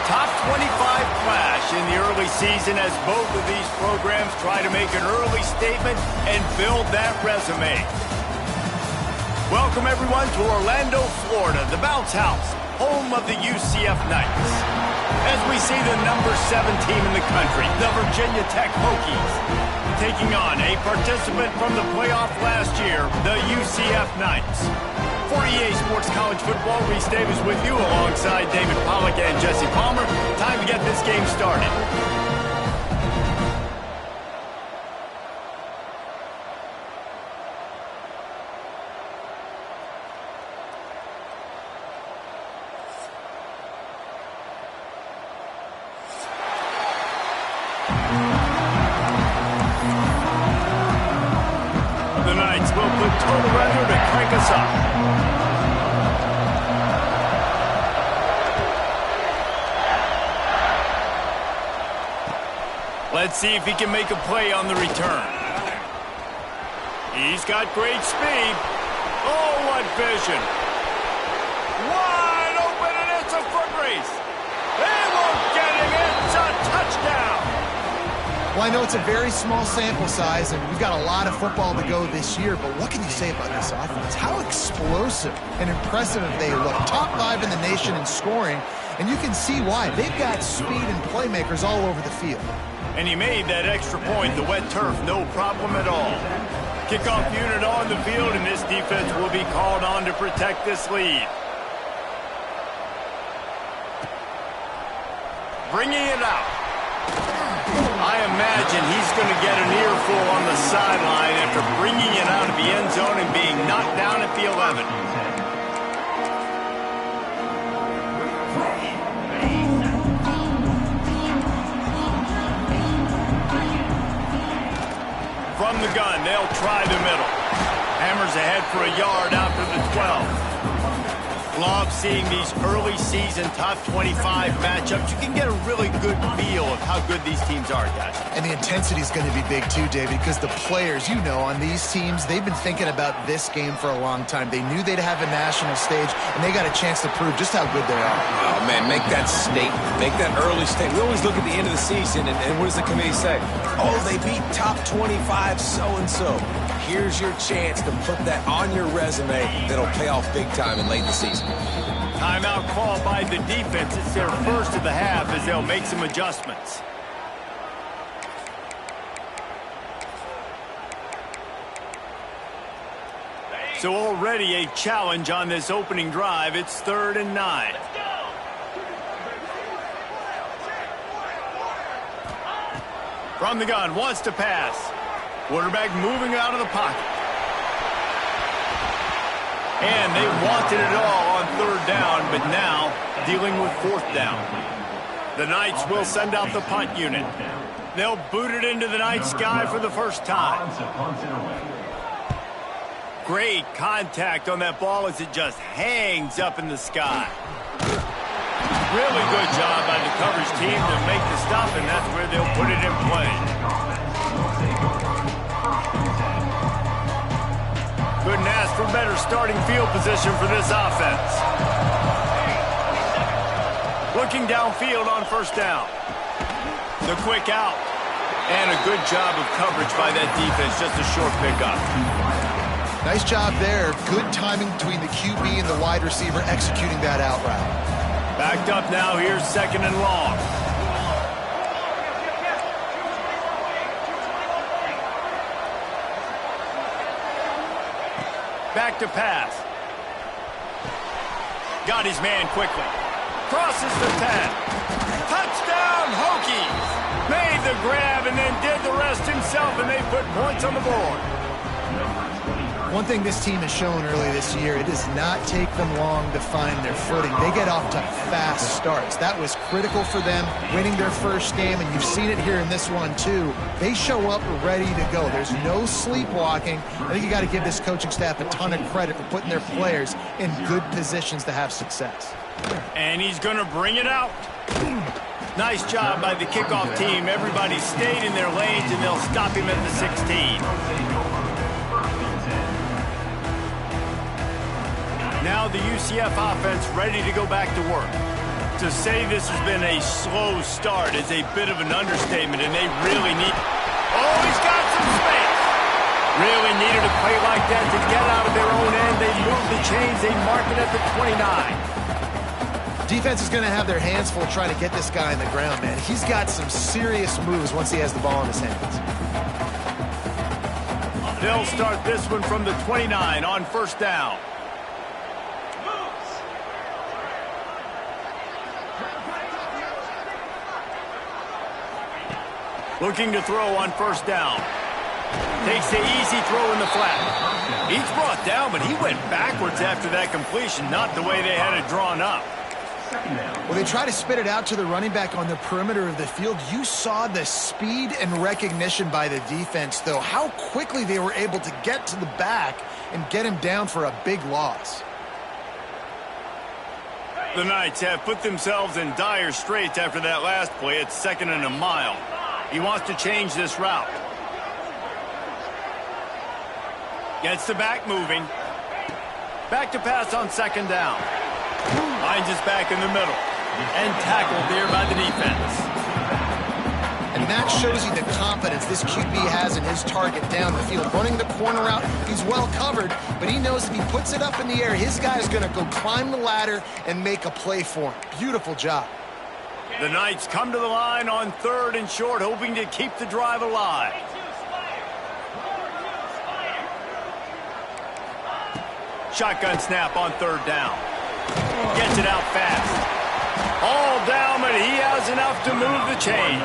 top 25 clash in the early season as both of these programs try to make an early statement and build that resume. Welcome, everyone, to Orlando, Florida, the bounce house, home of the UCF Knights. As we see the number 7 team in the country, the Virginia Tech Hokies, taking on a participant from the playoff last year, the UCF Knights. For EA Sports College Football, Reese Davis with you alongside David Pollack and Jesse Palmer. Time to get this game started. The Knights will put total render to crank us up. Let's see if he can make a play on the return. He's got great speed. Oh, what vision. Wide open, and it's a foot race. They won't get him. It's a touchdown. Well, I know it's a very small sample size, and we've got a lot of football to go this year, but what can you say about this offense? How explosive and impressive they look. Top 5 in the nation in scoring, and you can see why. They've got speed and playmakers all over the field. And he made that extra point, the wet turf, no problem at all. Kickoff unit on the field, and this defense will be called on to protect this lead. Bringing it out. I imagine he's going to get an earful on the sideline after bringing it out of the end zone and being knocked down at the 11. From the gun, they'll try the middle. Hammers ahead for a yard out to the 12. Love seeing these early season top 25 matchups. You can get a really good feel of how good these teams are, guys. And the intensity is going to be big too, David, because the players, you know, on these teams, they've been thinking about this game for a long time. They knew they'd have a national stage, and they got a chance to prove just how good they are. Oh, man, make that statement. Make that early statement. We always look at the end of the season, and what does the committee say? Oh, they beat top 25 so-and-so. Here's your chance to put that on your resume that'll pay off big time in late in the season. Timeout called by the defense. It's their first of the half as they'll make some adjustments. So already a challenge on this opening drive. It's 3rd and 9. From the gun, wants to pass. Quarterback moving out of the pocket. And they wanted it all on 3rd down, but now dealing with 4th down. The Knights will send out the punt unit. They'll boot it into the night sky for the first time. Great contact on that ball as it just hangs up in the sky. Really good job by the coverage team to make the stop, and that's where they'll put it in play. Couldn't ask for better starting field position for this offense. Looking downfield on 1st down. The quick out. And a good job of coverage by that defense. Just a short pickup. Nice job there. Good timing between the QB and the wide receiver executing that out route. Backed up now. Here's 2nd and long. Back to pass. Got his man quickly. Crosses the 10. Touchdown, Hokies! Made the grab and then did the rest himself, and they put points on the board. One thing this team has shown early this year, it does not take them long to find their footing. They get off to fast starts. That was critical for them, winning their first game, and you've seen it here in this one too. They show up ready to go. There's no sleepwalking. I think you got to give this coaching staff a ton of credit for putting their players in good positions to have success. And he's going to bring it out. Nice job by the kickoff team. Everybody stayed in their lanes, and they'll stop him at the 16. Now the UCF offense ready to go back to work. To say this has been a slow start is a bit of an understatement, and they really need... Oh, he's got some space. Really needed a play like that to get out of their own end. They move the chains. They mark it at the 29. Defense is going to have their hands full trying to get this guy in the ground, man. He's got some serious moves once he has the ball in his hands. They'll start this one from the 29 on first down. Looking to throw on first down. Takes the easy throw in the flat. He's brought down, but he went backwards after that completion, not the way they had it drawn up. Well, they try to spit it out to the running back on the perimeter of the field. You saw the speed and recognition by the defense, though, how quickly they were able to get to the back and get him down for a big loss. The Knights have put themselves in dire straits after that last play. It's 2nd and a mile. He wants to change this route. Gets the back moving. Back to pass on 2nd down. Finds his back in the middle. And tackled there by the defense. And that shows you the confidence this QB has in his target down the field. Running the corner route, he's well covered, but he knows if he puts it up in the air, his guy is going to go climb the ladder and make a play for him. Beautiful job. The Knights come to the line on 3rd and short, hoping to keep the drive alive. Shotgun snap on 3rd down. Gets it out fast. All down, but he has enough to move the chains.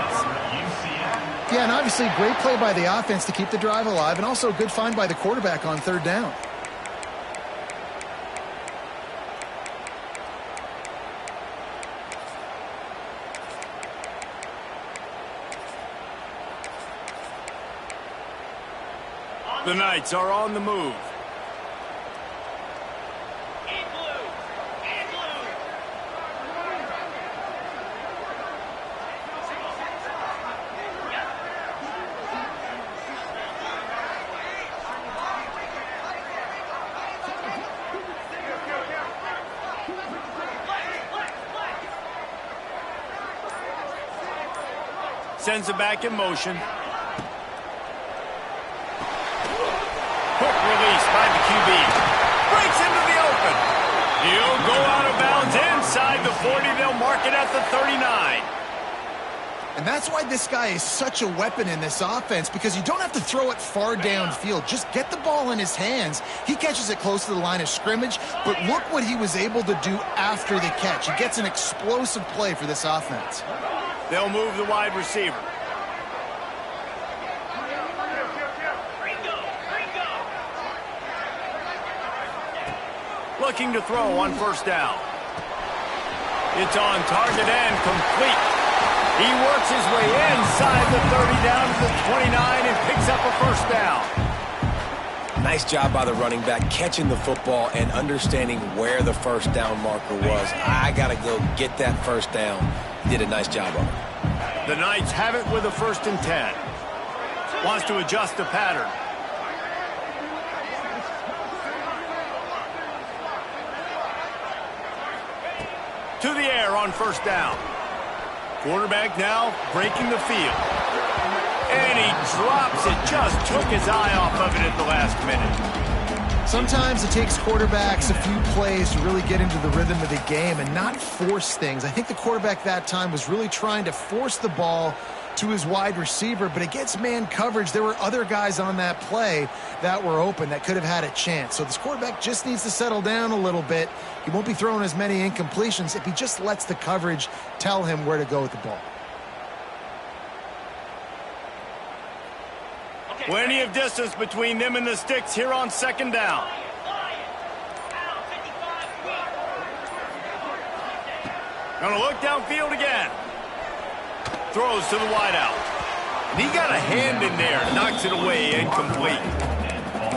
Yeah, and obviously great play by the offense to keep the drive alive, and also a good find by the quarterback on 3rd down. The Knights are on the move. Sends it back in motion. Quick release by the QB. Breaks into the open. He'll go out of bounds inside the 40. They'll mark it at the 39. And that's why this guy is such a weapon in this offense, because you don't have to throw it far downfield. Just get the ball in his hands. He catches it close to the line of scrimmage, but look what he was able to do after the catch. He gets an explosive play for this offense. They'll move the wide receiver. Looking to throw on first down. It's on target and complete. He works his way inside the 30 down to the 29 and picks up a first down. Nice job by the running back catching the football and understanding where the first down marker was. I got to go get that first down. He did a nice job of it. The Knights have it with a 1st and 10. Wants to adjust the pattern. To the air on first down. Quarterback now breaking the field. And he drops it. Just took his eye off of it at the last minute. Sometimes it takes quarterbacks a few plays to really get into the rhythm of the game and not force things. I think the quarterback that time was really trying to force the ball to his wide receiver, but against man coverage, there were other guys on that play that were open that could have had a chance. So this quarterback just needs to settle down a little bit. He won't be throwing as many incompletions if he just lets the coverage tell him where to go with the ball. Plenty of distance between them and the sticks here on 2nd down. Gonna look downfield again. Throws to the wideout. And he got a hand in there. Knocks it away, incomplete.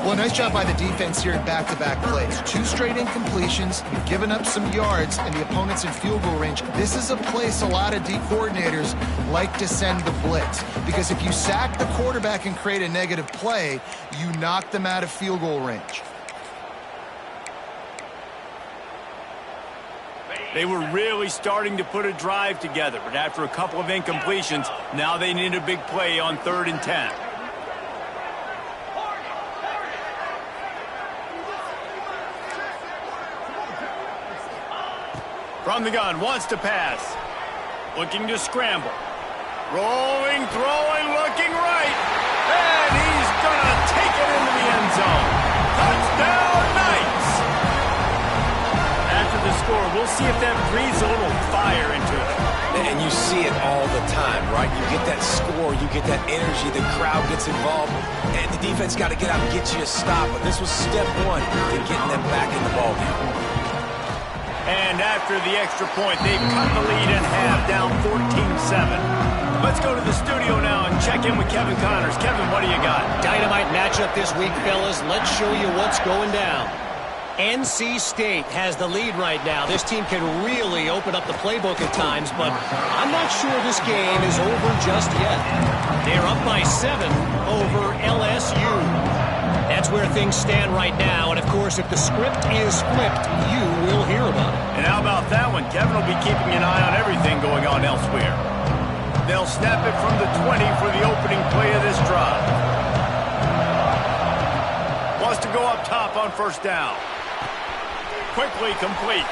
Well, nice job by the defense here in back-to-back plays. 2 straight incompletions, you've given up some yards, and the opponent's in field goal range. This is a place a lot of D coordinators like to send the blitz, because if you sack the quarterback and create a negative play, you knock them out of field goal range. They were really starting to put a drive together, but after a couple of incompletions, now they need a big play on 3rd and 10. From the gun, wants to pass. Looking to scramble. Rolling, throwing, looking right. And he's going to take it into the end zone. Touchdown, Knights! After the score, we'll see if that breathes a little fire into it. And you see it all the time, right? You get that score, you get that energy, the crowd gets involved, and the defense got to get out and get you a stop. But this was step one to getting them back in the ballgame. And after the extra point, they've cut the lead in half, down 14-7. Let's go to the studio now and check in with Kevin Connors. Kevin, what do you got? Dynamite matchup this week, fellas. Let's show you what's going down. NC State has the lead right now. This team can really open up the playbook at times, but I'm not sure this game is over just yet. They're up by 7 over LSU. That's where things stand right now, and of course, if the script is flipped, you will hear about it. And how about that one? Kevin will be keeping an eye on everything going on elsewhere. They'll snap it from the 20 for the opening play of this drive. Wants to go up top on 1st down. Quickly complete.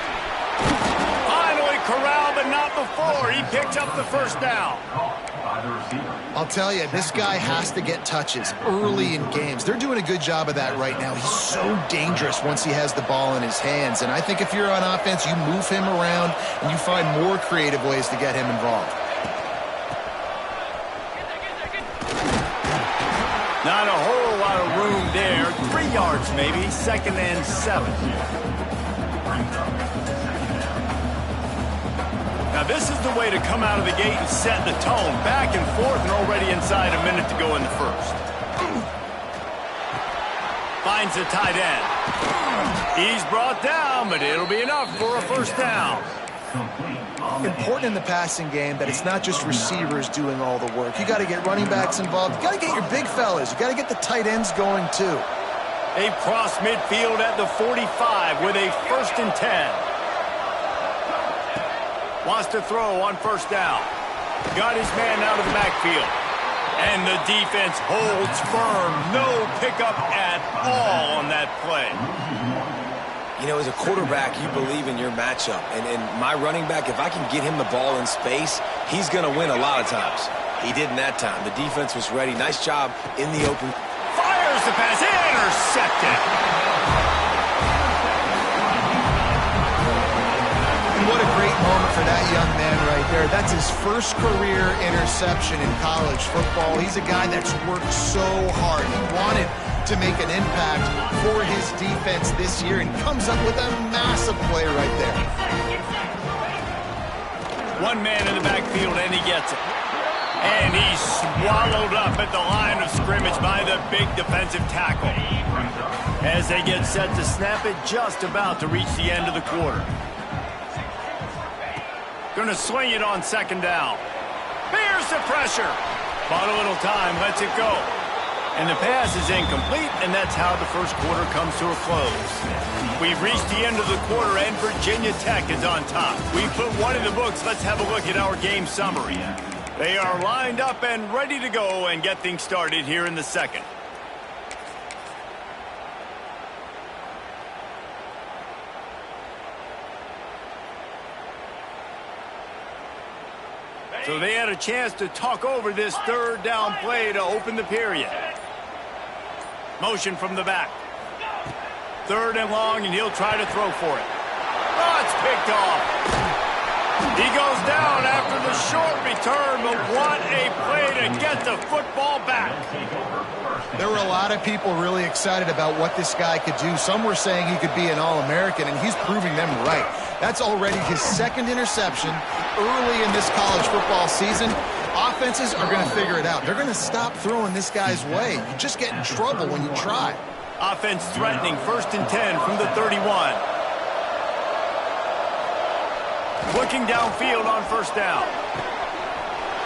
Finally corralled, but not before. He picks up the 1st down. I'll tell you, this guy has to get touches early in games. They're doing a good job of that right now. He's so dangerous once he has the ball in his hands. And I think if you're on offense, you move him around and you find more creative ways to get him involved. Not a whole lot of room there. 3 yards maybe. 2nd and 7. Now this is the way to come out of the gate and set the tone. Back and forth and already inside a minute to go in the 1st. Finds the tight end. He's brought down, but it'll be enough for a 1st down. Important in the passing game that it's not just receivers doing all the work. You got to get running backs involved. You got to get your big fellas. You got to get the tight ends going too. They've crossed midfield at the 45 with a 1st and 10. Wants to throw on 1st down. Got his man out of the backfield. And the defense holds firm. No pickup at all on that play. You know, as a quarterback, you believe in your matchup. And my running back, if I can get him the ball in space, he's going to win a lot of times. He did in that time. The defense was ready. Nice job in the open. Fires the pass. Intercepted. What a great moment for that young man right there. That's his first career interception in college football. He's a guy that's worked so hard. He wanted to make an impact for his defense this year and comes up with a massive play right there. One man in the backfield and he gets it. And he's swallowed up at the line of scrimmage by the big defensive tackle. As they get set to snap it, just about to reach the end of the quarter. Going to swing it on 2nd down. Bears the pressure. Bought a little time, lets it go. And the pass is incomplete, and that's how the 1st quarter comes to a close. We've reached the end of the quarter, and Virginia Tech is on top. We put one in the books. Let's have a look at our game summary. They are lined up and ready to go and get things started here in the 2nd. So they had a chance to talk over this 3rd down play to open the period. Motion from the back. 3rd and long, and he'll try to throw for it. Oh, it's picked off. He goes down after the short return, but what a play to get the football back. There were a lot of people really excited about what this guy could do. Some were saying he could be an All-American, and he's proving them right. That's already his 2nd interception early in this college football season. Offenses are going to figure it out. They're going to stop throwing this guy's way. You just get in trouble when you try. Offense threatening, 1st and 10 from the 31. Looking downfield on 1st down.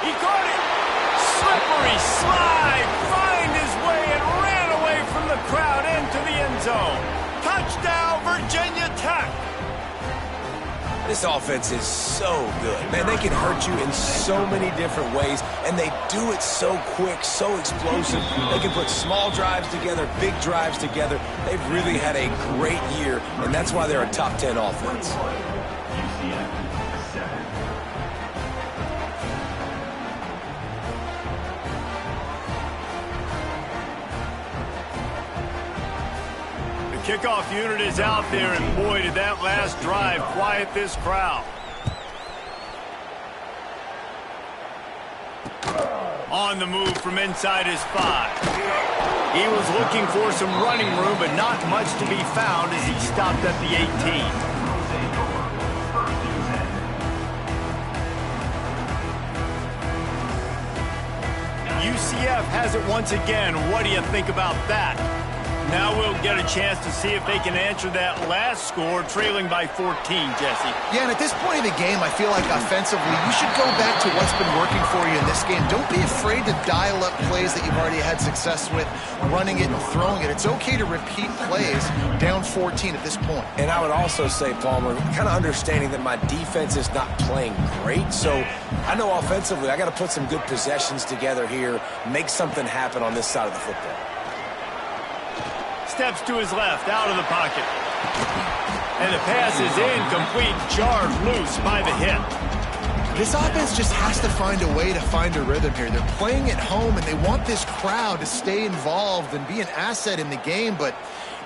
He caught it. Slippery slide. Find his way and ran away from the crowd into the end zone. Touchdown, Virginia Tech. This offense is so good. Man, they can hurt you in so many different ways, and they do it so quick, so explosive. They can put small drives together, big drives together. They've really had a great year, and that's why they're a top 10 offense. Kickoff unit is out there, and boy, did that last drive quiet this crowd. On the move from inside his 5. He was looking for some running room, but not much to be found as he stopped at the 18. UCF has it once again. What do you think about that? Now we'll get a chance to see if they can answer that last score, trailing by 14, Jesse. Yeah, and at this point in the game, I feel like offensively, you should go back to what's been working for you in this game. Don't be afraid to dial up plays that you've already had success with, running it and throwing it. It's okay to repeat plays down 14 at this point. And I would also say, Palmer, kind of understanding that my defense is not playing great, so I know offensively I got to put some good possessions together here, make something happen on this side of the football. Steps to his left, out of the pocket. And the pass is incomplete, jarred loose by the hit. This offense just has to find a way to find a rhythm here. They're playing at home, and they want this crowd to stay involved and be an asset in the game, but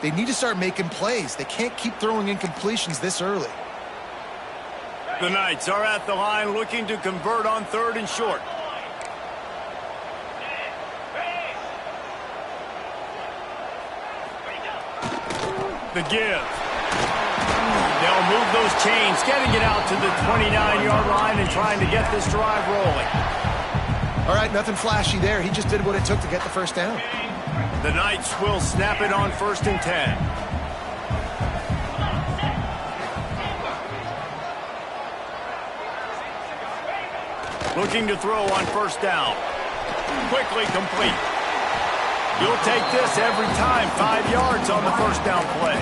they need to start making plays. They can't keep throwing incompletions this early. The Knights are at the line looking to convert on 3rd and short. The give. They'll move those chains, getting it out to the 29-yard line and trying to get this drive rolling. All right, nothing flashy there. He just did what it took to get the first down. The Knights will snap it on 1st and 10. Looking to throw on 1st down. Quickly complete. You'll take this every time. 5 yards on the 1st down play.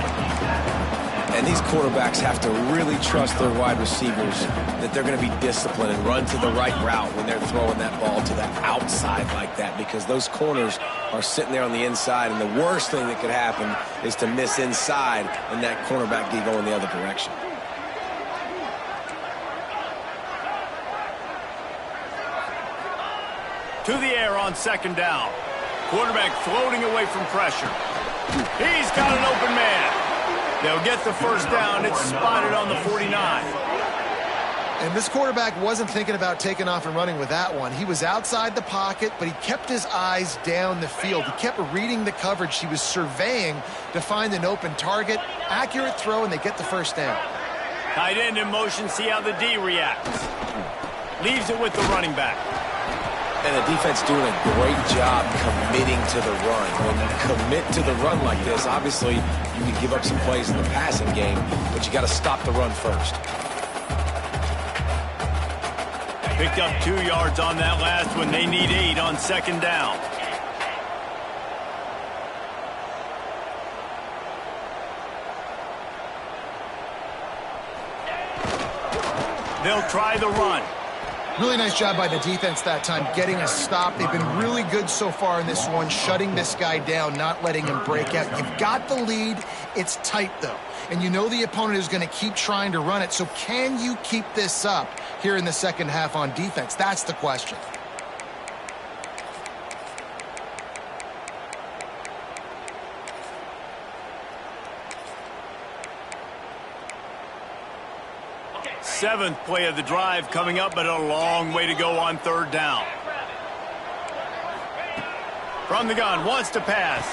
And these quarterbacks have to really trust their wide receivers that they're going to be disciplined and run to the right route when they're throwing that ball to the outside like that, because those corners are sitting there on the inside, and the worst thing that could happen is to miss inside and that cornerback be going the other direction. To the air on 2nd down. Quarterback floating away from pressure. He's got an open man. They'll get the 1st down. It's spotted on the 49. And this quarterback wasn't thinking about taking off and running with that one. He was outside the pocket, but he kept his eyes down the field. He kept reading the coverage. He was surveying to find an open target. Accurate throw, and they get the 1st down. Tight end in motion. See how the D reacts. Leaves it with the running back. And the defense doing a great job committing to the run. When you commit to the run like this, obviously you can give up some plays in the passing game, but you got to stop the run first. Picked up 2 yards on that last one. They need 8 on 2nd down. They'll try the run. Really nice job by the defense that time, getting a stop. They've been really good so far in this one, shutting this guy down, not letting him break out. You've got the lead. It's tight, though. And you know the opponent is going to keep trying to run it. So can you keep this up here in the second half on defense? That's the question. Seventh play of the drive coming up, but a long way to go on 3rd down. From the gun, wants to pass.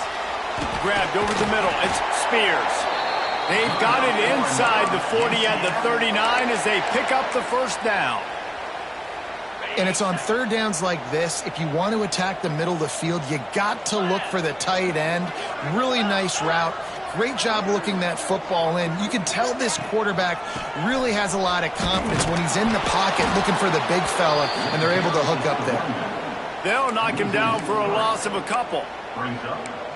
Grabbed over the middle. It's Spears. They've got it inside the 40 at the 39 as they pick up the 1st down. And it's on 3rd downs like this. If you want to attack the middle of the field, you got to look for the tight end. Really nice route. Great job looking that football in. You can tell this quarterback really has a lot of confidence when he's in the pocket looking for the big fella, and they're able to hook up there. They'll knock him down for a loss of a couple.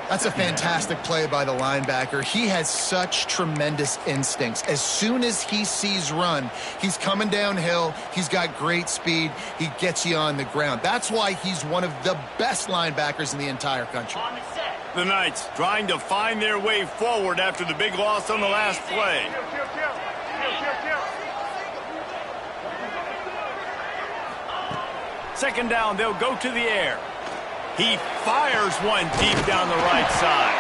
That's a fantastic play by the linebacker. He has such tremendous instincts. As soon as he sees run, he's coming downhill. He's got great speed. He gets you on the ground. That's why he's one of the best linebackers in the entire country. The Knights trying to find their way forward after the big loss on the last play. Second down, they'll go to the air. He fires one deep down the right side.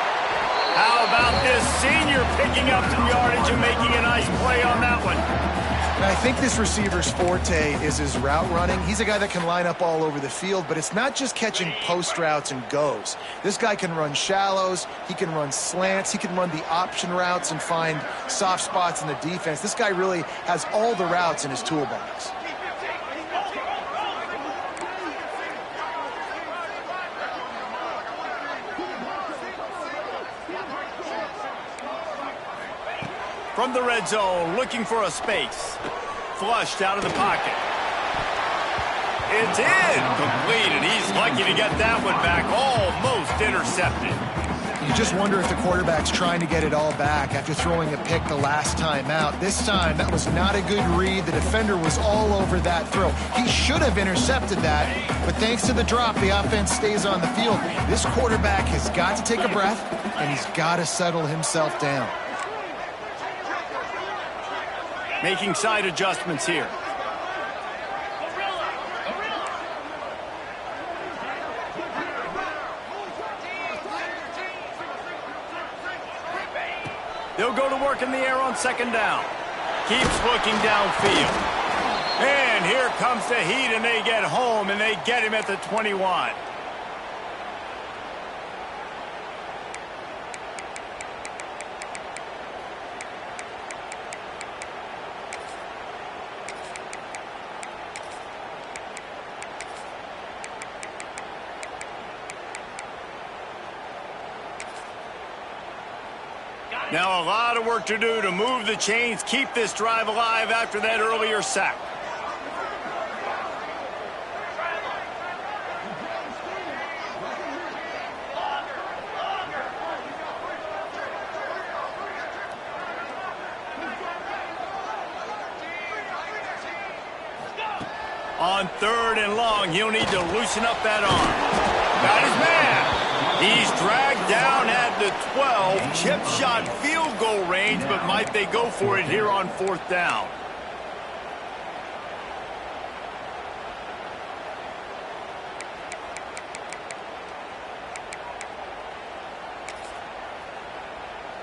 How about this senior picking up some yardage and making a nice play on that one? And I think this receiver's forte is his route running. He's a guy that can line up all over the field, but it's not just catching post routes and goes. This guy can run shallows, he can run slants, he can run the option routes and find soft spots in the defense. This guy really has all the routes in his toolbox. From the red zone, looking for a space. Flushed out of the pocket. It's incomplete, and he's lucky to get that one back. Almost intercepted. You just wonder if the quarterback's trying to get it all back after throwing a pick the last time out. This time, that was not a good read. The defender was all over that throw. He should have intercepted that, but thanks to the drop, the offense stays on the field. This quarterback has got to take a breath, and he's got to settle himself down. Making side adjustments here. They'll go to work in the air on second down. Keeps looking downfield. And here comes the heat, and they get home, and they get him at the 21. Now a lot of work to do to move the chains, keep this drive alive after that earlier sack. On third and long, he'll need to loosen up that arm. Got his man. He's dragged down at the 12. Chip shot field goal range, but might they go for it here on fourth down?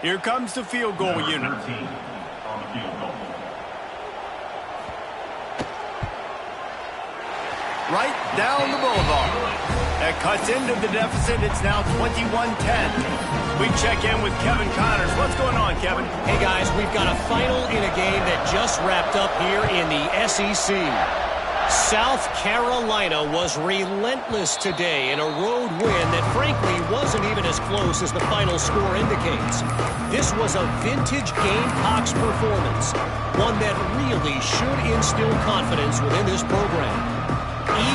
Here comes the field goal unit. Right down the boulevard. That cuts into the deficit. It's now 21-10. We check in with Kevin Connors. What's going on, Kevin? Hey, guys, we've got a final in a game that just wrapped up here in the SEC. South Carolina was relentless today in a road win that, frankly, wasn't even as close as the final score indicates. This was a vintage Gamecocks performance, one that really should instill confidence within this program.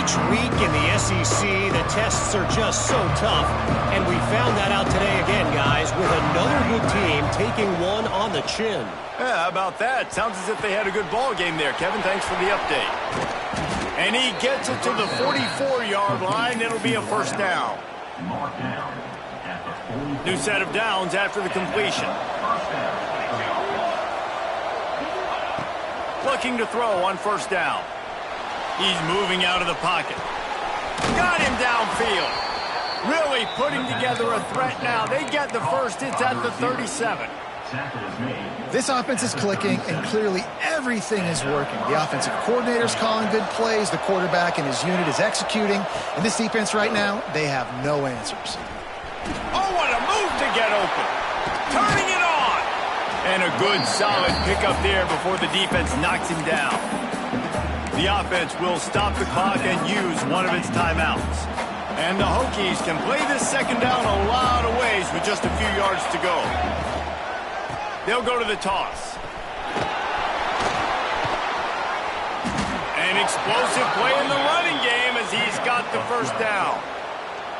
Each week in the SEC, the tests are just so tough, and we found that out today again, guys, with another good team taking one on the chin. Yeah, how about that? Sounds as if they had a good ball game there, Kevin. Thanks for the update. And he gets it to the 44-yard line. It'll be a first down. New set of downs after the completion. Looking to throw on first down. He's moving out of the pocket. Got him downfield. Really putting together a threat now. They get the first. It's at the 37. This offense is clicking, and clearly everything is working. The offensive coordinator's calling good plays. The quarterback and his unit is executing. And this defense right now, they have no answers. Oh, what a move to get open. Turning it on. And a good, solid pickup there before the defense knocks him down. The offense will stop the clock and use one of its timeouts. And the Hokies can play this second down a lot of ways with just a few yards to go. They'll go to the toss. An explosive play in the running game as he's got the first down.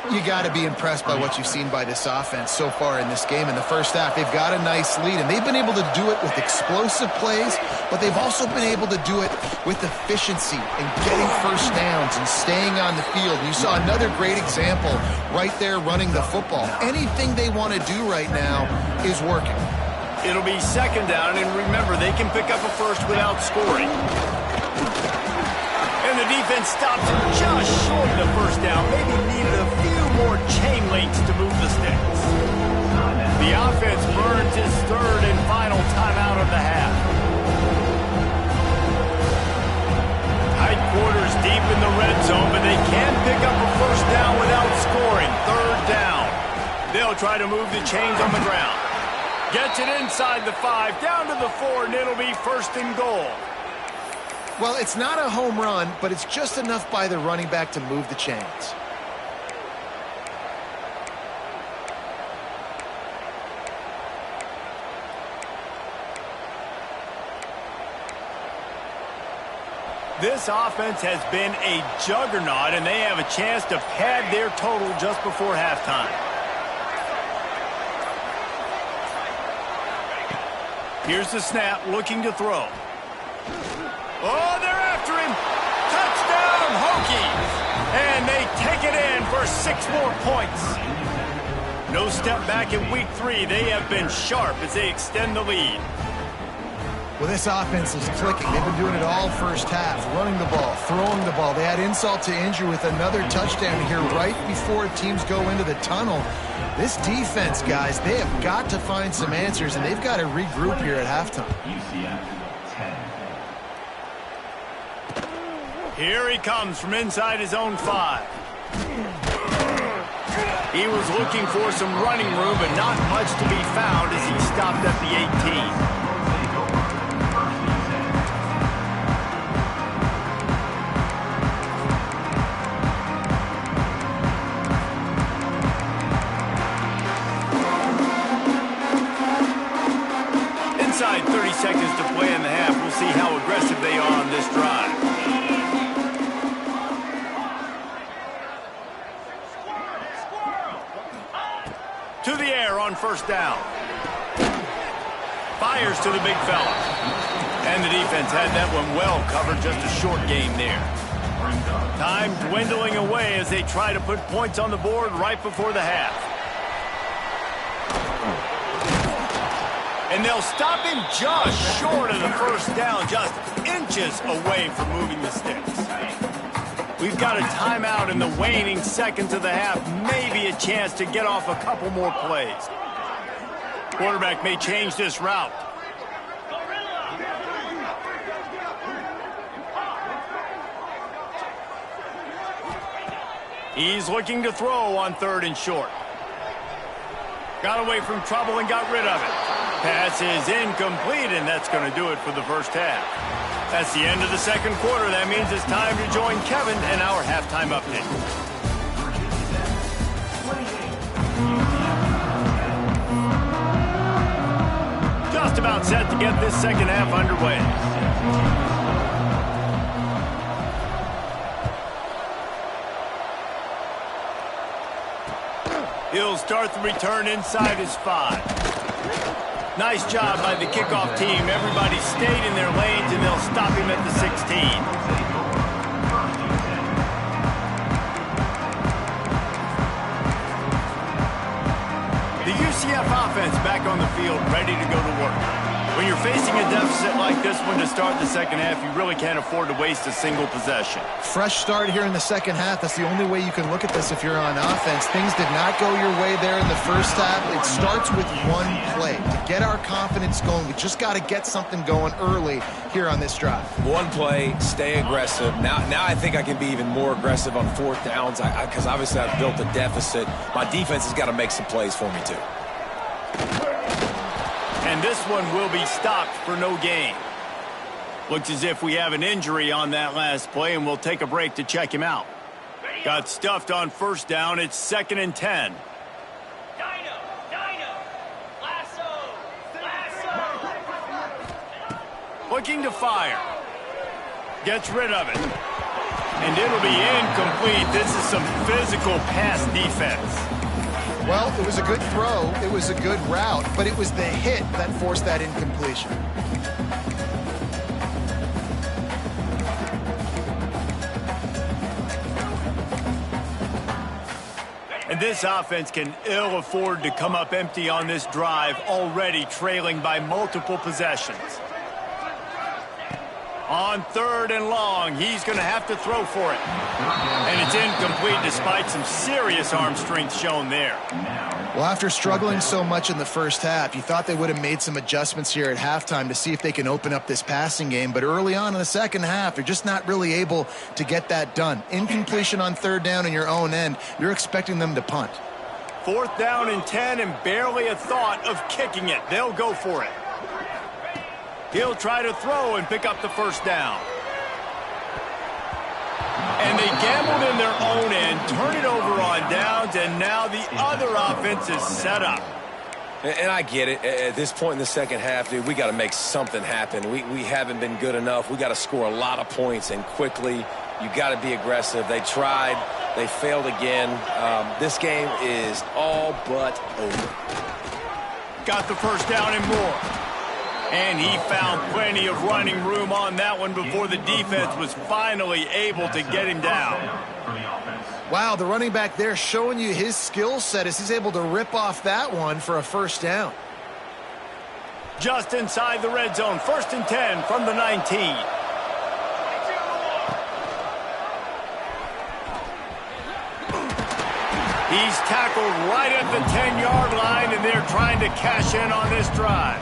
You got to be impressed by what you've seen by this offense so far in this game. In the first half, they've got a nice lead, and they've been able to do it with explosive plays, but they've also been able to do it with efficiency and getting first downs and staying on the field. You saw another great example right there running the football. Anything they want to do right now is working. It'll be second down, and remember, they can pick up a first without scoring. And the defense stops him just short of the first down. Maybe needed a few more chain links to move the sticks. The offense burns his third and final timeout of the half. Tight quarters deep in the red zone, but they can pick up a first down without scoring. Third down. They'll try to move the chains on the ground. Gets it inside the 5, down to the 4, and it'll be first and goal. Well, it's not a home run, but it's just enough by the running back to move the chains. This offense has been a juggernaut, and they have a chance to pad their total just before halftime. Here's the snap, looking to throw. Oh, they're after him. Touchdown, Hokies. And they take it in for 6 more points. No step back in week 3. They have been sharp as they extend the lead. Well, this offense is clicking. They've been doing it all first half, running the ball, throwing the ball. They add insult to injury with another touchdown here right before teams go into the tunnel. This defense, guys, they have got to find some answers, and they've got to regroup here at halftime. Here he comes from inside his own 5. He was looking for some running room, but not much to be found as he stopped at the 18. Inside 30 seconds to play in the half. We'll see how aggressive they are on this drive. To the air on first down. Fires to the big fella. And the defense had that one well covered, just a short game there. Time dwindling away as they try to put points on the board right before the half. And they'll stop him just short of the first down, just inches away from moving the sticks. We've got a timeout in the waning seconds of the half. Maybe a chance to get off a couple more plays. Quarterback may change this route. He's looking to throw on 3rd and short. Got away from trouble and got rid of it. Pass is incomplete, and that's going to do it for the first half. That's the end of the second quarter. That means it's time to join Kevin in our halftime update. Just about set to get this second half underway. He'll start the return inside his 5. Nice job by the kickoff team. Everybody stayed in their lanes, and they'll stop him at the 16. The UCF offense back on the field, ready to go to work. When you're facing a deficit like this one to start the second half, you really can't afford to waste a single possession. Fresh start here in the second half. That's the only way you can look at this if you're on offense. Things did not go your way there in the first half. It starts with one play. To get our confidence going, we just got to get something going early here on this drive. One play, stay aggressive. Now I think I can be even more aggressive on 4th downs because obviously I've built a deficit. My defense has got to make some plays for me too. And this one will be stopped for no gain. Looks as if we have an injury on that last play, and we'll take a break to check him out. Got stuffed on first down. It's 2nd and 10. Looking to fire. Gets rid of it. And it'll be incomplete. This is some physical pass defense. Well, it was a good throw. It was a good route, but it was the hit that forced that incompletion. And this offense can ill afford to come up empty on this drive, already trailing by multiple possessions. On 3rd and long, he's going to have to throw for it. And it's incomplete despite some serious arm strength shown there. Well, after struggling so much in the first half, you thought they would have made some adjustments here at halftime to see if they can open up this passing game. But early on in the second half, they're just not really able to get that done. Incompletion on 3rd down in your own end, you're expecting them to punt. 4th down and 10 and barely a thought of kicking it. They'll go for it. He'll try to throw and pick up the 1st down. And they gambled in their own end, turn it over on downs, and now the other offense is set up. And I get it. At this point in the second half, dude, we got to make something happen. We haven't been good enough. We got to score a lot of points and quickly. You got to be aggressive. They tried. They failed again. This game is all but over. Got the 1st down and more. And he found plenty of running room on that one before the defense was finally able to get him down. Wow, the running back there showing you his skill set as he's able to rip off that one for a 1st down. Just inside the red zone, 1st and 10 from the 19. He's tackled right at the 10-yard line, and they're trying to cash in on this drive.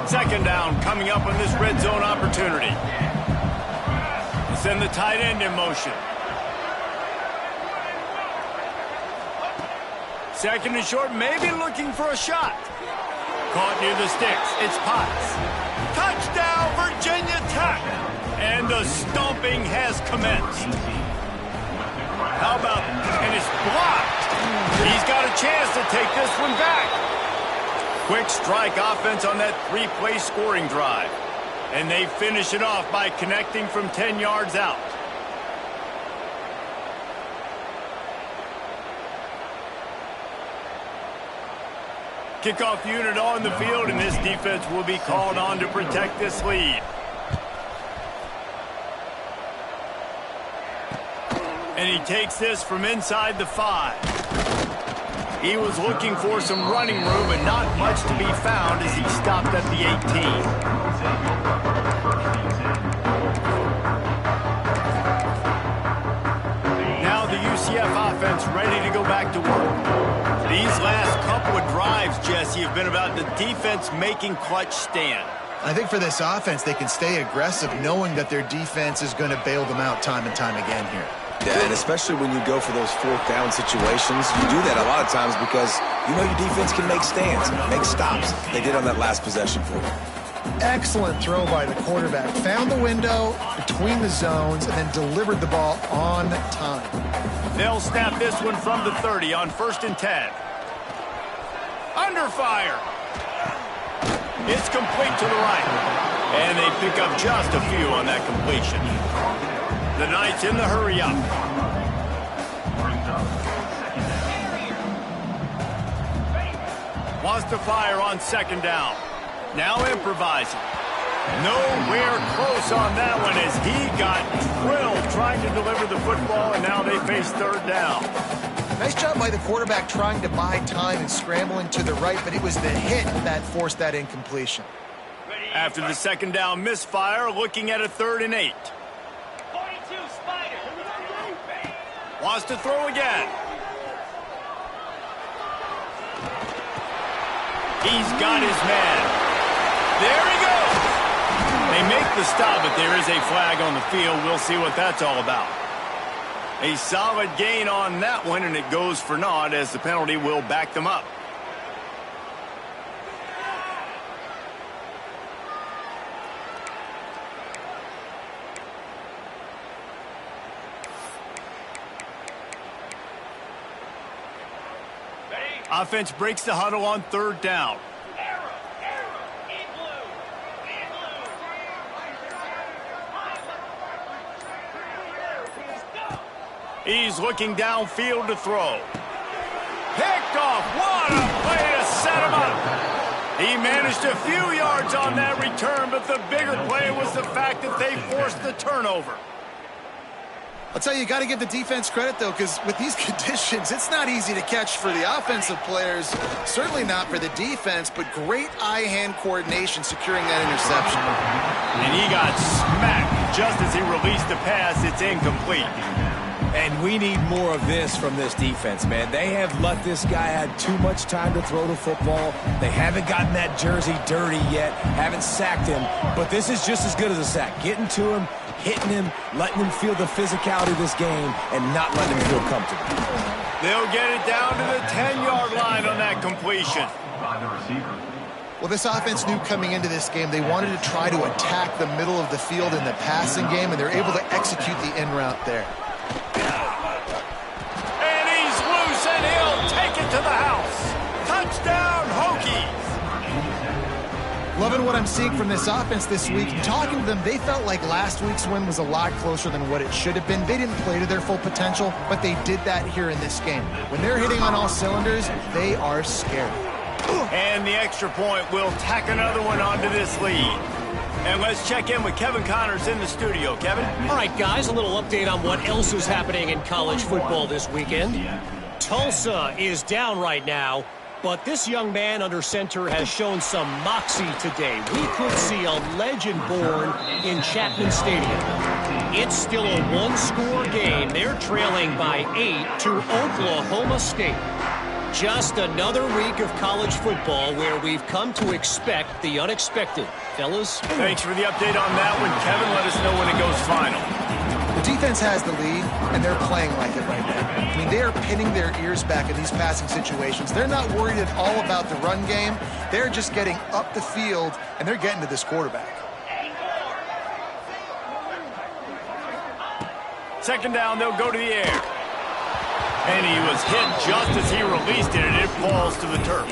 2nd down coming up on this red zone opportunity. They send the tight end in motion. 2nd and short, maybe looking for a shot. Caught near the sticks. It's Potts. Touchdown, Virginia Tech. And the stomping has commenced. How about, and it's blocked. He's got a chance to take this one back. Quick strike offense on that 3-play scoring drive. And they finish it off by connecting from 10 yards out. Kickoff unit on the field, and this defense will be called on to protect this lead. And he takes this from inside the 5. He was looking for some running room, but not much to be found as he stopped at the 18. Now the UCF offense ready to go back to work. These last couple of drives, Jesse, have been about the defense making clutch stand. I think for this offense, they can stay aggressive knowing that their defense is going to bail them out time and time again here. Yeah, and especially when you go for those 4th down situations, you do that a lot of times because you know your defense can make stands, make stops. They did on that last possession for you. Excellent throw by the quarterback. Found the window between the zones and then delivered the ball on time. They'll snap this one from the 30 on 1st and 10. Under fire. It's complete to the right. And they pick up just a few on that completion. The Knights in the hurry up. Wants to fire on 2nd down. Now improvising. Nowhere close on that one as he got drilled trying to deliver the football, and now they face 3rd down. Nice job by the quarterback trying to buy time and scrambling to the right, but it was the hit that forced that incompletion. After the 2nd down misfire, looking at a 3rd and 8. Wants to throw again. He's got his man. There he goes. They make the stop, but there is a flag on the field. We'll see what that's all about. A solid gain on that one, and it goes for naught as the penalty will back them up. Offense breaks the huddle on 3rd down. He's looking downfield to throw. Picked off. What a play to set him up. He managed a few yards on that return, but the bigger play was the fact that they forced the turnover. I'll tell you, you got to give the defense credit, though, because with these conditions, it's not easy to catch for the offensive players. Certainly not for the defense, but great eye-hand coordination securing that interception. And he got smacked just as he released the pass. It's incomplete. And we need more of this from this defense, man. They have let this guy have too much time to throw the football. They haven't gotten that jersey dirty yet, haven't sacked him. But this is just as good as a sack. Getting to him, hitting him, letting him feel the physicality of this game, and not letting him feel comfortable. They'll get it down to the 10-yard line on that completion. Well, this offense knew coming into this game they wanted to try to attack the middle of the field in the passing game, and they're able to execute the in route there. And he's loose, and he'll take it to the house. Touchdown, Hokies. Loving what I'm seeing from this offense this week. Talking to them, they felt like last week's win was a lot closer than what it should have been. They didn't play to their full potential, but they did that here in this game. When they're hitting on all cylinders, they are scary. And the extra point will tack another one onto this lead. And let's check in with Kevin Connors in the studio. Kevin? All right, guys, a little update on what else is happening in college football this weekend. Tulsa is down right now, but this young man under center has shown some moxie today. We could see a legend born in Chapman Stadium. It's still a one-score game. They're trailing by 8 to Oklahoma State. Just another week of college football where we've come to expect the unexpected. Fellas? Thanks for the update on that one, Kevin. Let us know when it goes final. The defense has the lead, and they're playing like it right now. I mean, they are pinning their ears back in these passing situations. They're not worried at all about the run game. They're just getting up the field, and they're getting to this quarterback. Second down, they'll go to the air. And he was hit just as he released it, and it falls to the turf.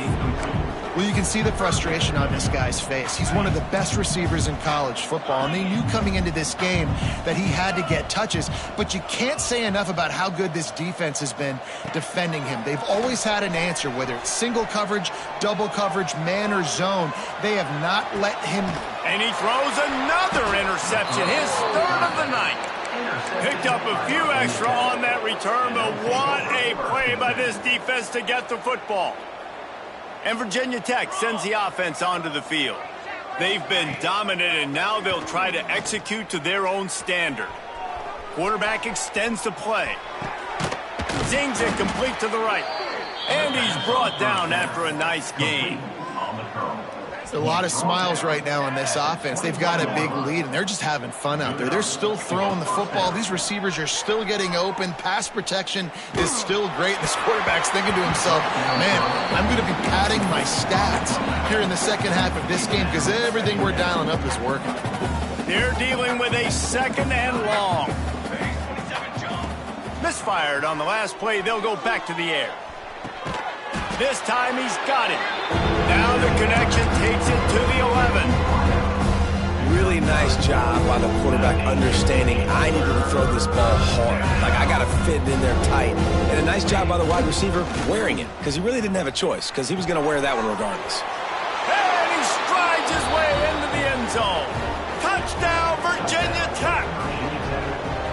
Well, you can see the frustration on this guy's face. He's one of the best receivers in college football, and they knew coming into this game that he had to get touches, but you can't say enough about how good this defense has been defending him. They've always had an answer, whether it's single coverage, double coverage, man or zone. They have not let him. And he throws another interception, his third of the night. Picked up a few extra on that return, but what a play by this defense to get the football. And Virginia Tech sends the offense onto the field. They've been dominant, and now they'll try to execute to their own standard. Quarterback extends the play. Zings it complete to the right. And he's brought down after a nice gain. A lot of smiles right now on this offense. They've got a big lead, and they're just having fun out there. They're still throwing the football. These receivers are still getting open. Pass protection is still great. This quarterback's thinking to himself, man, I'm going to be padding my stats here in the second half of this game because everything we're dialing up is working. They're dealing with a second and long. Misfired on the last play. They'll go back to the air. This time he's got it. Now the connection takes it to the 11. Really nice job by the quarterback understanding I needed to throw this ball hard. Like, I got to fit in there tight. And a nice job by the wide receiver wearing it, because he really didn't have a choice, because he was going to wear that one regardless. And he strides his way into the end zone. Touchdown, Virginia Tech.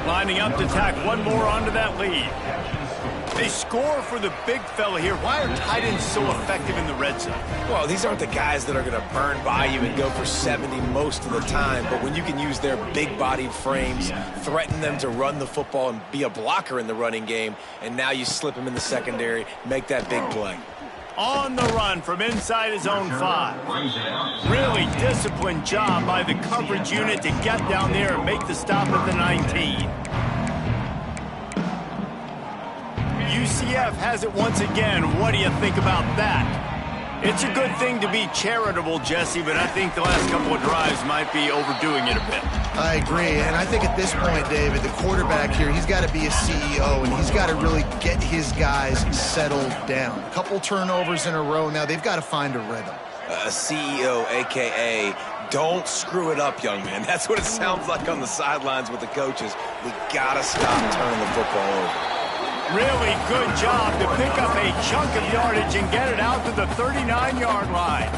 Lining up to tack one more onto that lead. They score for the big fella here. Why are tight ends so effective in the red zone? Well, these aren't the guys that are going to burn by you and go for 70 most of the time, but when you can use their big-bodied frames, threaten them to run the football and be a blocker in the running game, and now you slip them in the secondary, make that big play. On the run from inside his own 5. Really disciplined job by the coverage unit to get down there and make the stop at the 19. UCF has it once again. What do you think about that? It's a good thing to be charitable, Jesse, but I think the last couple of drives might be overdoing it a bit. I agree, and I think at this point, David, the quarterback here, he's got to be a CEO, and he's got to really get his guys settled down. A couple turnovers in a row now. They've got to find a rhythm. A CEO, a.k.a. Don't screw it up, young man. That's what it sounds like on the sidelines with the coaches. We got to stop turning the football over. Really good job to pick up a chunk of yardage and get it out to the 39-yard line.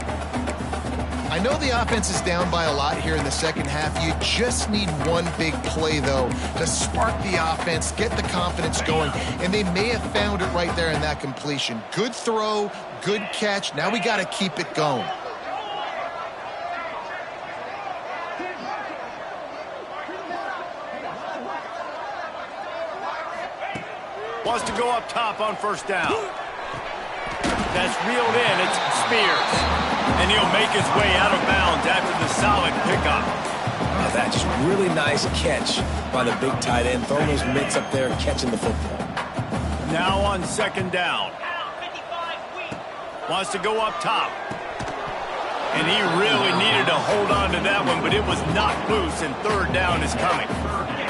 I know the offense is down by a lot here in the second half. You just need one big play, though, to spark the offense, get the confidence going, and they may have found it right there in that completion. Good throw, good catch. Now we got to keep it going. Wants to go up top on first down. That's reeled in. It's Spears. And he'll make his way out of bounds after the solid pickup. Now that just really nice catch by the big tight end. Throwing those mitts up there and catching the football. Now on second down. Wants to go up top. And he really needed to hold on to that one, but it was knocked loose, and third down is coming.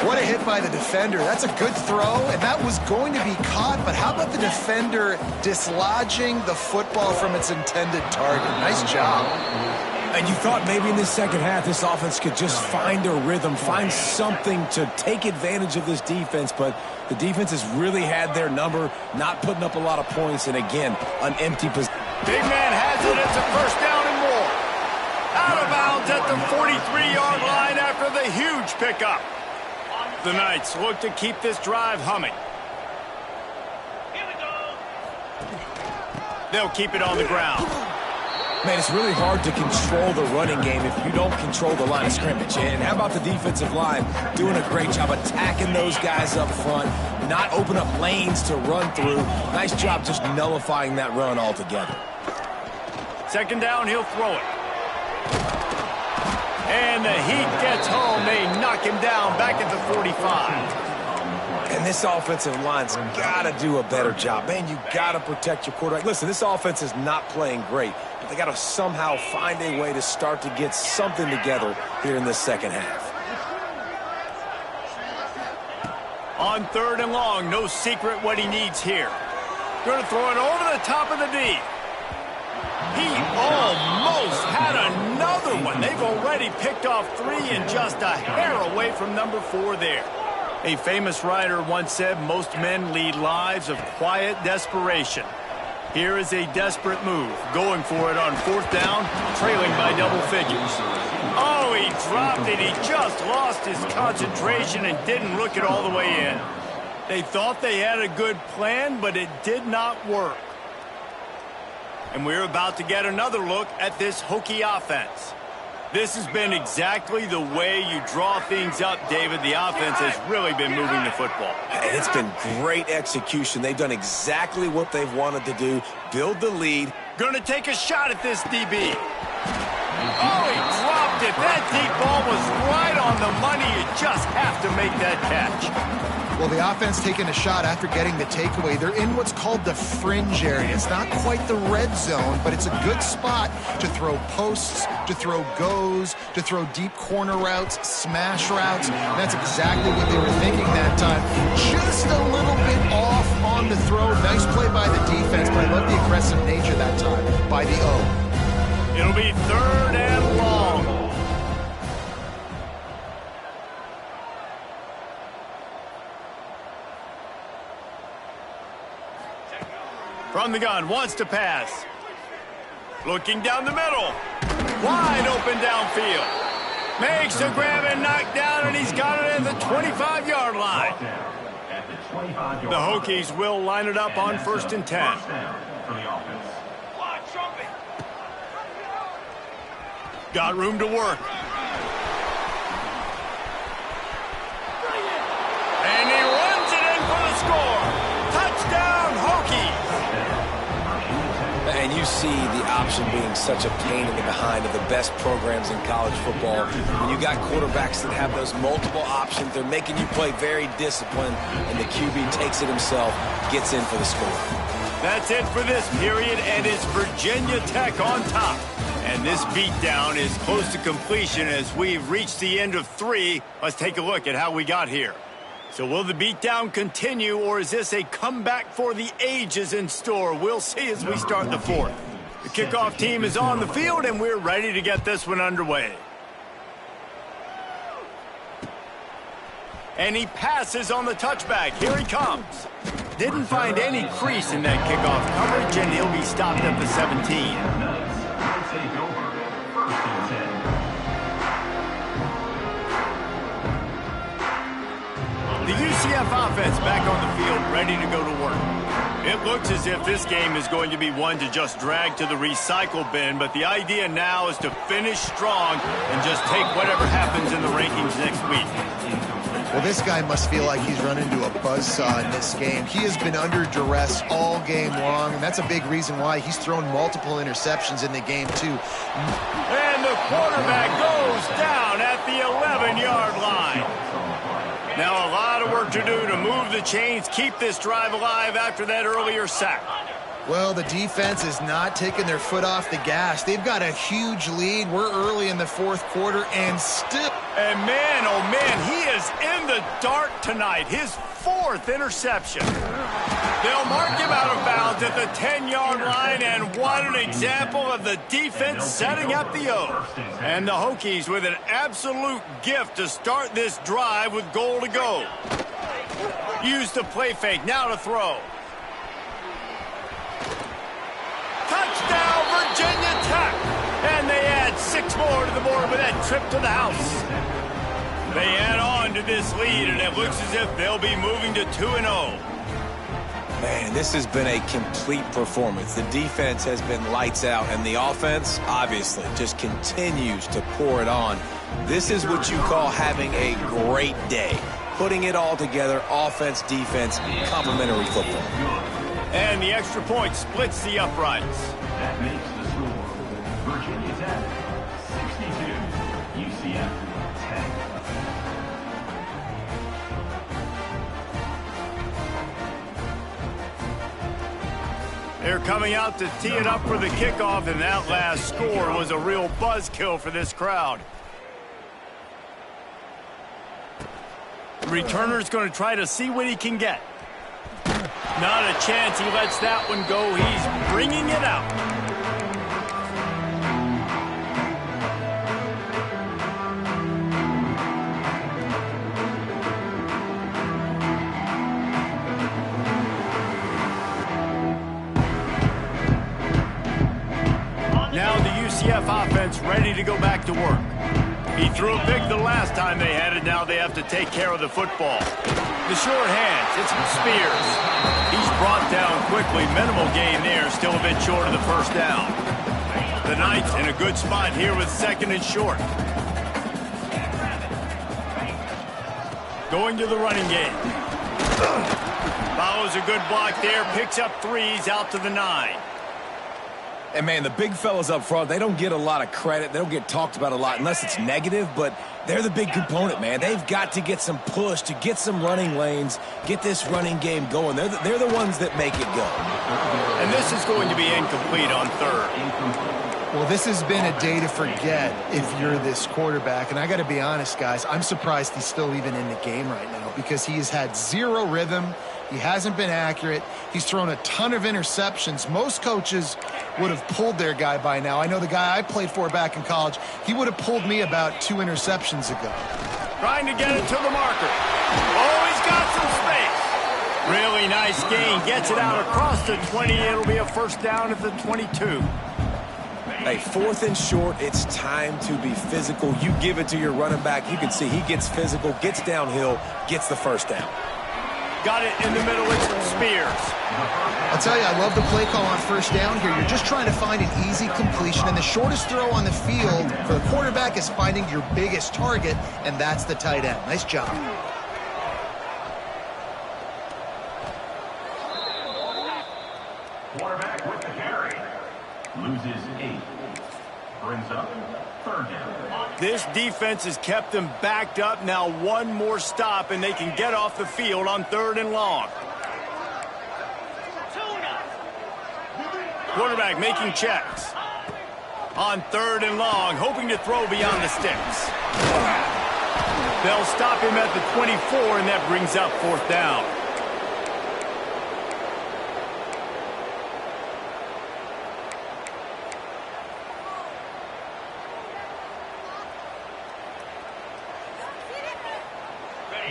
What a hit by the defender. That's a good throw, and that was going to be caught, but how about the defender dislodging the football from its intended target? Nice job. And you thought maybe in this second half this offense could just find a rhythm, find something to take advantage of this defense, but the defense has really had their number, not putting up a lot of points, and again, an empty possession. Big man has it. It's a first down and more. Out of bounds at the 43-yard line after the huge pickup. The Knights look to keep this drive humming. They'll keep it on the ground. Man, it's really hard to control the running game if you don't control the line of scrimmage. And how about the defensive line doing a great job attacking those guys up front, not open up lanes to run through. Nice job just nullifying that run altogether. Second down, he'll throw it. And the heat gets home. They knock him down back at the 45. And this offensive line's got to do a better job. Man, you got to protect your quarterback. Listen, this offense is not playing great, but they got to somehow find a way to start to get something together here in this second half. On third and long, no secret what he needs here. Going to throw it over the top of the D. He almost had another one. They've already picked off 3 and just a hair away from number 4 there. A famous writer once said, most men lead lives of quiet desperation. Here is a desperate move, going for it on fourth down, trailing by double figures. Oh, he dropped it. He just lost his concentration and didn't look it all the way in. They thought they had a good plan, but it did not work. And we're about to get another look at this Hokie offense. This has been exactly the way you draw things up, David. The offense has really been moving the football. And it's been great execution. They've done exactly what they've wanted to do, build the lead. Going to take a shot at this DB. Oh, he dropped it. That deep ball was right on the money. You just have to make that catch. Well, the offense taking a shot after getting the takeaway. They're in what's called the fringe area. It's not quite the red zone, but it's a good spot to throw posts, to throw goes, to throw deep corner routes, smash routes. And that's exactly what they were thinking that time. Just a little bit off on the throw. Nice play by the defense, but I love the aggressive nature that time by the O. It'll be third and long. From the gun, wants to pass. Looking down the middle. Wide open downfield. Makes the grab and knock down, and he's got it at the 25-yard line. The Hokies will line it up on first and 10. Got room to work. And he runs it in for the score. Touchdown, Hokies. And you see the option being such a pain in the behind of the best programs in college football. When you got quarterbacks that have those multiple options, they're making you play very disciplined, and the QB takes it himself, gets in for the score. That's it for this period, and it's Virginia Tech on top. And this beatdown is close to completion as we've reached the end of 3. Let's take a look at how we got here. So will the beatdown continue, or is this a comeback for the ages in store? We'll see as we start the 4th. The kickoff team is on the field, and we're ready to get this one underway. And he passes on the touchback. Here he comes. Didn't find any crease in that kickoff coverage, and he'll be stopped at the 17. The UCF offense back on the field, ready to go to work. It looks as if this game is going to be one to just drag to the recycle bin, but the idea now is to finish strong and just take whatever happens in the rankings next week. Well, this guy must feel like he's run into a buzzsaw in this game. He has been under duress all game long, and that's a big reason why he's thrown multiple interceptions in the game, too. And the quarterback goes down at the 11-yard line. Now a lot of work to do to move the chains, keep this drive alive after that earlier sack. Well, the defense is not taking their foot off the gas. They've got a huge lead. We're early in the fourth quarter, and still... And man, oh man, he is in the dark tonight. His fourth interception. They'll mark him out of bounds at the 10-yard line, and what an example of the defense setting up the O. And the Hokies with an absolute gift to start this drive with goal to go. Use the play fake, now to throw. Touchdown, Virginia Tech! And they add 6 more to the board with that trip to the house. They add on to this lead, and it looks as if they'll be moving to 2-0. Man, this has been a complete performance. The defense has been lights out, and the offense, obviously, just continues to pour it on. This is what you call having a great day. Putting it all together, offense, defense, complementary football. And the extra point splits the uprights. That makes the score Virginia Tech 62, UCF 10. They're coming out to tee it up for the kickoff, and that last score was a real buzzkill for this crowd. The returner's going to try to see what he can get. Not a chance he lets that one go. He's bringing it out. Now the UCF offense ready to go back to work. He threw a pick the last time they had it. Now they have to take care of the football. The short hands, it's Spears. He's brought down quickly. Minimal gain there, still a bit short of the first down. The Knights in a good spot here with second and short. Going to the running game. Follows a good block there, picks up 3s out to the 9. And, man, the big fellas up front, they don't get a lot of credit. They don't get talked about a lot unless it's negative, but they're the big component, man. They've got to get some push, to get some running lanes, get this running game going. They're the ones that make it go. And this is going to be incomplete on third. Well, this has been a day to forget if you're this quarterback. And I got to be honest, guys, I'm surprised he's still even in the game right now because he has had zero rhythm. He hasn't been accurate. He's thrown a ton of interceptions. Most coaches would have pulled their guy by now. I know the guy I played for back in college, he would have pulled me about 2 interceptions ago. Trying to get it to the marker. Oh, he's got some space. Really nice gain. Gets it out across the 20. It'll be a first down at the 22. Hey, 4th and short, it's time to be physical. You give it to your running back. You can see he gets physical, gets downhill, gets the first down. Got it in the middle. It's Spears. I'll tell you, I love the play call on first down here. You're just trying to find an easy completion, and the shortest throw on the field for the quarterback is finding your biggest target, and that's the tight end. Nice job. Quarterback with the carry. Loses 8. Brings up third down. This defense has kept them backed up. Now one more stop, and they can get off the field on 3rd and long. Quarterback making checks. On 3rd and long, hoping to throw beyond the sticks. They'll stop him at the 24, and that brings up 4th down.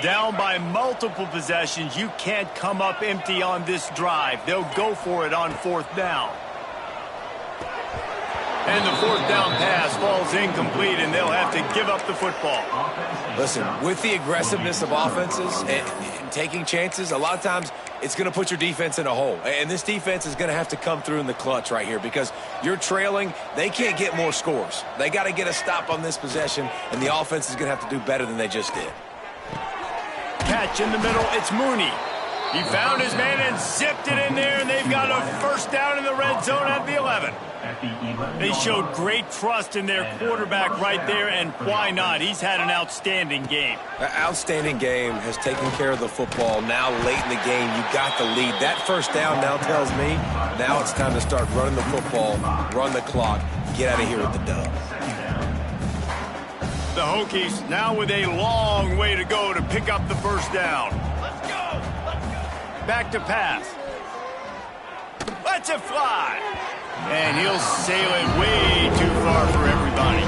Down by multiple possessions, you can't come up empty on this drive. They'll go for it on 4th down. And the 4th down pass falls incomplete, and they'll have to give up the football. Listen, with the aggressiveness of offenses and taking chances, a lot of times it's going to put your defense in a hole. And this defense is going to have to come through in the clutch right here because you're trailing. They can't get more scores. They got to get a stop on this possession, and the offense is going to have to do better than they just did. Catch in the middle. It's Mooney. He found his man and zipped it in there, and they've got a 1st down in the red zone at the 11. They showed great trust in their quarterback right there, and why not? He's had an outstanding game. An outstanding game, has taken care of the football. Now late in the game, you got the lead. That 1st down now tells me now it's time to start running the football, run the clock, get out of here with the dub. The Hokies now with a long way to go to pick up the 1st down. Let's go! Back to pass. Let's it fly. And he'll sail it way too far for everybody.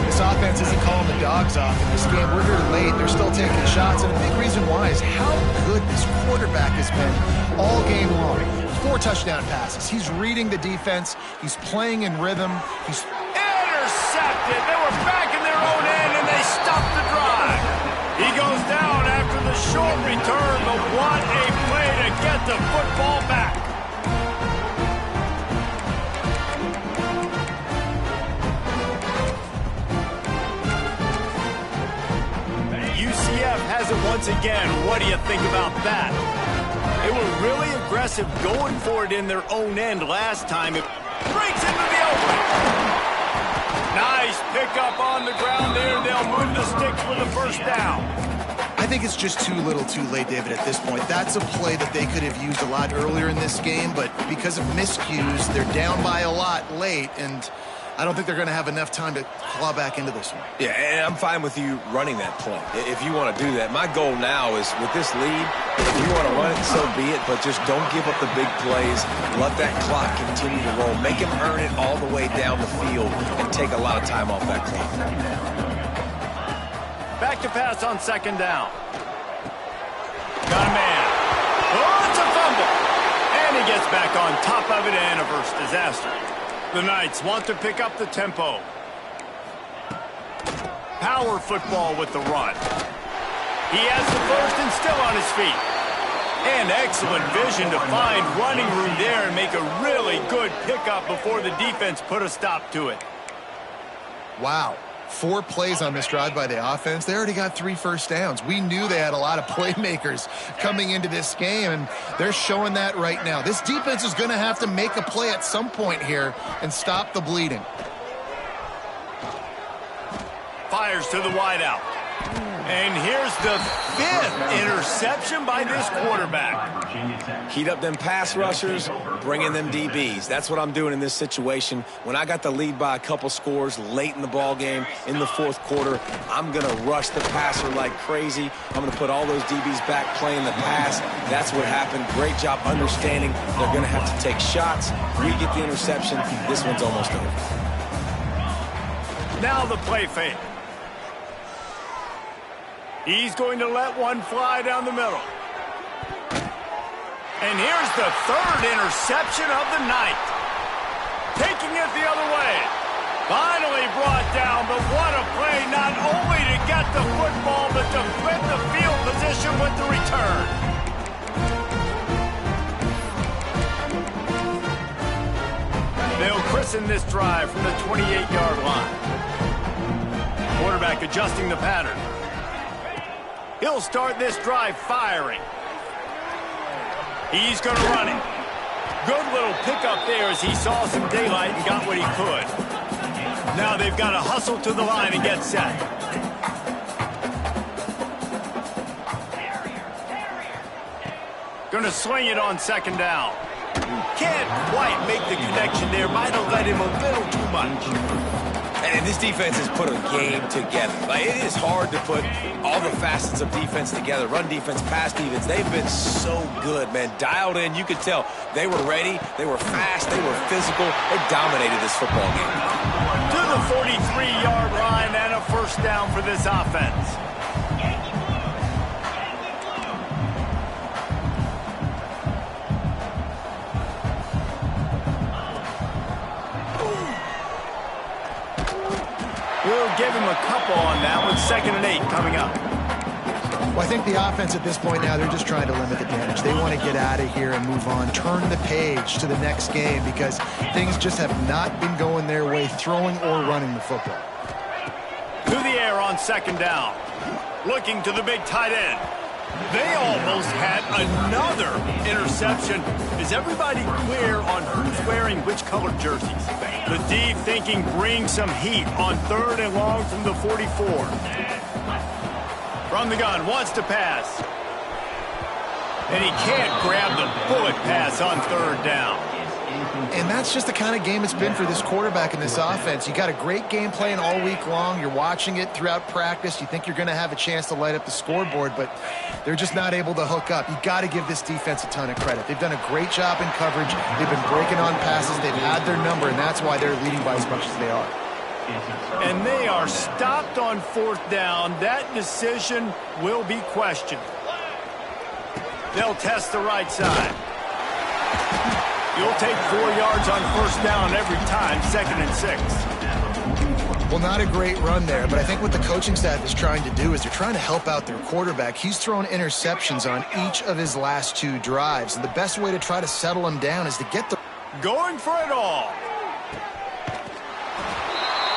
This offense isn't calling the dogs off in this game. We're here late. They're still taking shots. And a big reason why is how good this quarterback has been all game long. 4 touchdown passes. He's reading the defense. He's playing in rhythm. He's intercepted. They were back in their own end, and they stopped the drive. He goes down after the short return, but what a play to get the football back. UCF has it once again. What do you think about that? They were really aggressive going for it in their own end last time. It breaks into the open. Nice pickup on the ground there. They'll move the sticks for the 1st down. I think it's just too little too late, David, at this point. That's a play that they could have used a lot earlier in this game, but because of miscues, they're down by a lot late, and I don't think they're going to have enough time to claw back into this one. Yeah, and I'm fine with you running that play if you want to do that. My goal now is with this lead, if you want to run it, so be it, but just don't give up the big plays. Let that clock continue to roll. Make him earn it all the way down the field and take a lot of time off that clock. Back to pass on 2nd down. Got a man. Oh, it's a fumble. And he gets back on top of it and averts disaster. The Knights want to pick up the tempo. Power football with the run. He has the 1st and still on his feet. And excellent vision to find running room there and make a really good pickup before the defense put a stop to it. Wow. 4 plays on this drive by the offense. They already got 3 1st downs. We knew they had a lot of playmakers coming into this game, and they're showing that right now. This defense is going to have to make a play at some point here and stop the bleeding. Fires to the wideout. And here's the 5th interception by this quarterback. Heat up them pass rushers, bring in them DBs. That's what I'm doing in this situation. When I got the lead by a couple scores late in the ball game in the 4th quarter, I'm going to rush the passer like crazy. I'm going to put all those DBs back playing the pass. That's what happened. Great job understanding they're going to have to take shots. We get the interception. This one's almost over. Now the play fake. He's going to let one fly down the middle. And here's the 3rd interception of the night. Taking it the other way. Finally brought down, but what a play, not only to get the football, but to flip the field position with the return. They'll christen this drive from the 28-yard line. Quarterback adjusting the pattern. He'll start this drive firing. He's going to run it. Good little pickup there as he saw some daylight and got what he could. Now they've got to hustle to the line and get set. Going to swing it on 2nd down. Can't quite make the connection there. Might have let him a little too much. And this defense has put a game together. Like, it is hard to put all the facets of defense together. Run defense, pass defense. They've been so good, man. Dialed in. You could tell they were ready. They were fast. They were physical. They dominated this football game. To the 43-yard line and a 1st down for this offense. they'll give him a couple on that with 2nd and 8 coming up. Well, I think the offense at this point now, they're just trying to limit the damage. They want to get out of here and move on, turn the page to the next game because things just have not been going their way, throwing or running the football. To the air on 2nd down. Looking to the big tight end. They almost had another interception. Is everybody clear on who's wearing which colored jerseys? The deep thinking brings some heat on 3rd and long from the 44. From the gun, wants to pass. And he can't grab the bullet pass on 3rd down. And that's just the kind of game it's been for this quarterback in this offense. You got a great game plan all week long. You're watching it throughout practice. You think you're going to have a chance to light up the scoreboard, but they're just not able to hook up. You got to give this defense a ton of credit. They've done a great job in coverage. They've been breaking on passes. They've had their number, and that's why they're leading by as much as they are. And they are stopped on 4th down. That decision will be questioned. They'll test the right side. You'll take 4 yards on 1st down every time, 2nd and 6. Well, not a great run there, but I think what the coaching staff is trying to do is they're trying to help out their quarterback. He's thrown interceptions on each of his last 2 drives, and the best way to try to settle him down is to get the... Going for it all.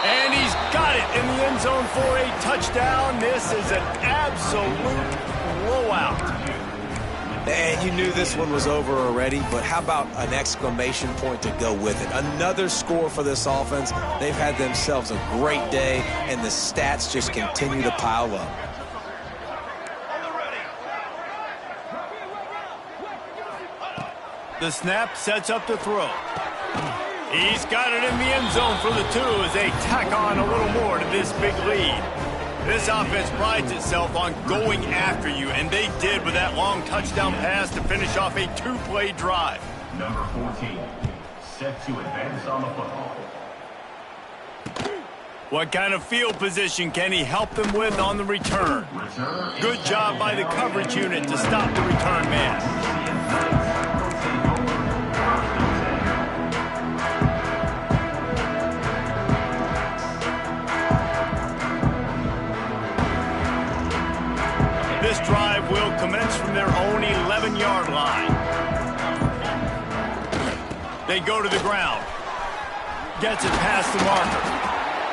And he's got it in the end zone for a touchdown. This is an absolute blowout. And you knew this one was over already, but how about an exclamation point to go with it? Another score for this offense. They've had themselves a great day, and the stats just continue to pile up. The snap sets up the throw. He's got it in the end zone for the 2 as they tack on a little more to this big lead. This offense prides itself on going after you, and they did with that long touchdown pass to finish off a 2-play drive. Number 14, set to advance on the football. What kind of field position can he help them with on the return? Good job by the coverage unit to stop the return man. This drive will commence from their own 11-yard line. They go to the ground. Gets it past the marker.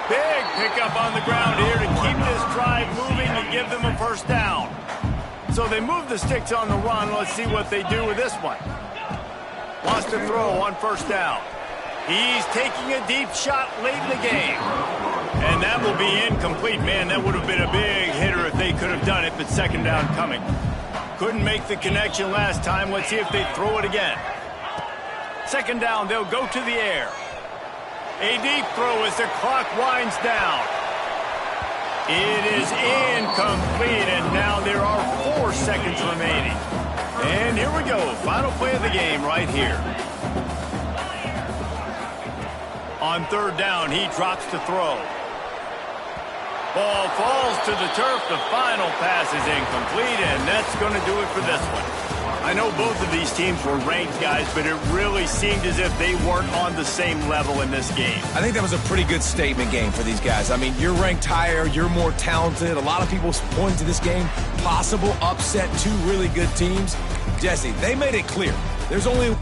Big pickup on the ground here to keep this drive moving and give them a 1st down. So they move the sticks on the run. Let's see what they do with this one. Lost the throw on 1st down. He's taking a deep shot late in the game. And that will be incomplete. Man, that would have been a big hitter if they could have done it, but 2nd down coming. Couldn't make the connection last time. Let's see if they throw it again. 2nd down, they'll go to the air. A deep throw as the clock winds down. It is incomplete, and now there are 4 seconds remaining. And here we go, final play of the game right here. On 3rd down, he drops to throw. Ball falls to the turf. The final pass is incomplete, and that's going to do it for this one. I know both of these teams were ranked, guys, but it really seemed as if they weren't on the same level in this game. I think that was a pretty good statement game for these guys. I mean, you're ranked higher, you're more talented. A lot of people point to this game, possible upset, 2 really good teams. Jesse, they made it clear. There's only